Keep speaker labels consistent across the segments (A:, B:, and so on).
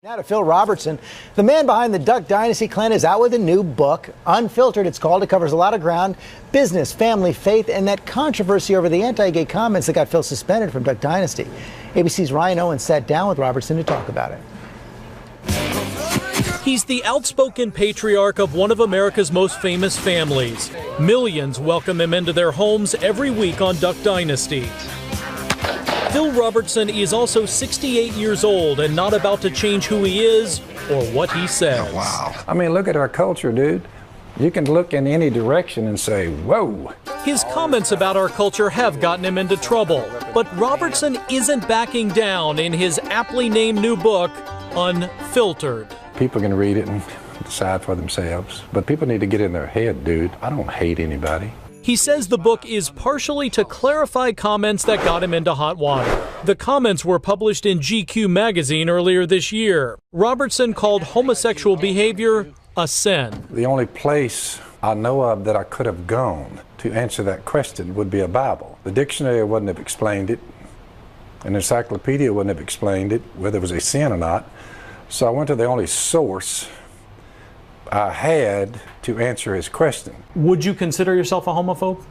A: Now to Phil Robertson. The man behind the Duck Dynasty clan is out with a new book, Un-PHILtered it's called. It covers a lot of ground: business, family, faith, and that controversy over the anti-gay comments that got Phil suspended from Duck Dynasty. ABC's Ryan Owens sat down with Robertson to talk about it.
B: He's the outspoken patriarch of one of America's most famous families. Millions welcome him into their homes every week on Duck Dynasty. Phil Robertson is also 68 years old and not about to change who he is or what he says.
C: Oh, wow. I mean, look at our culture, dude. You can look in any direction and say, whoa.
B: His comments about our culture have gotten him into trouble, but Robertson isn't backing down in his aptly named new book, Un-PHILtered.
C: People can read it and decide for themselves, but people need to get in their head, dude. I don't hate anybody.
B: He says the book is partially to clarify comments that got him into hot water. The comments were published in GQ magazine earlier this year. Robertson called homosexual behavior a sin.
C: The only place I know of that I could have gone to answer that question would be a Bible. The dictionary wouldn't have explained it. An encyclopedia wouldn't have explained it, whether it was a sin or not. So I went to the only source I had to answer his question.
B: Would you consider yourself a homophobe?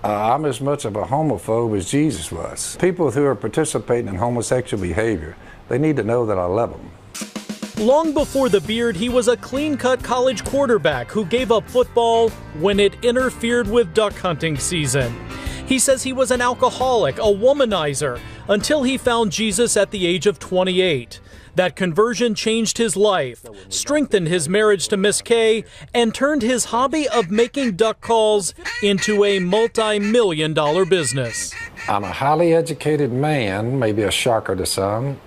C: I'm as much of a homophobe as Jesus was. People who are participating in homosexual behavior, they need to know that I love them.
B: Long before the beard, he was a clean-cut college quarterback who gave up football when it interfered with duck hunting season. He says he was an alcoholic, a womanizer, until he found Jesus at the age of 28. That conversion changed his life, strengthened his marriage to Miss Kay, and turned his hobby of making duck calls into a multi-million-dollar business.
C: I'm a highly educated man, maybe a shocker to some.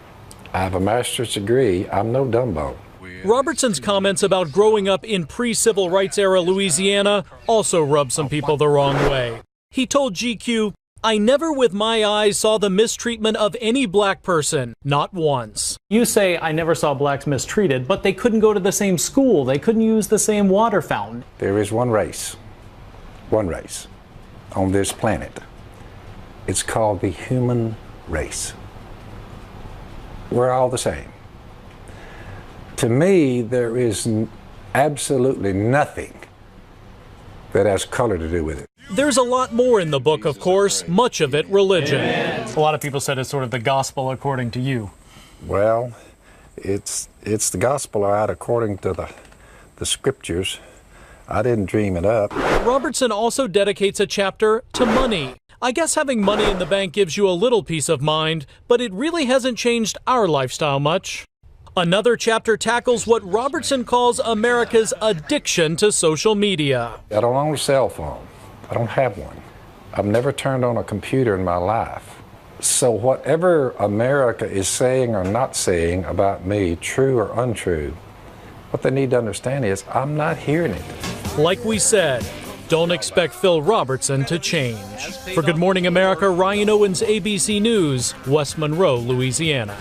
C: I have a master's degree. I'm no Dumbo.
B: Robertson's comments about growing up in pre-civil rights era Louisiana also rubbed some people the wrong way. He told GQ, "I never with my eyes saw the mistreatment of any black person, not once."
D: You say I never saw blacks mistreated, but they couldn't go to the same school. They couldn't use the same water fountain.
C: There is one race on this planet. It's called the human race. We're all the same. To me, there is absolutely nothing that has color to do with it.
B: There's a lot more in the book, of course, much of it religion.
D: Amen. A lot of people said it's sort of the gospel according to you.
C: Well, it's the gospel out according to the scriptures. I didn't dream it up.
B: Robertson also dedicates a chapter to money. I guess having money in the bank gives you a little peace of mind, but it really hasn't changed our lifestyle much. Another chapter tackles what Robertson calls America's addiction to social media.
C: I don't own a cell phone. I don't have one. I've never turned on a computer in my life. So whatever America is saying or not saying about me, true or untrue, what they need to understand is I'm not hearing it.
B: Like we said, don't expect Phil Robertson to change. For Good Morning America, Ryan Owens, ABC News, West Monroe, Louisiana.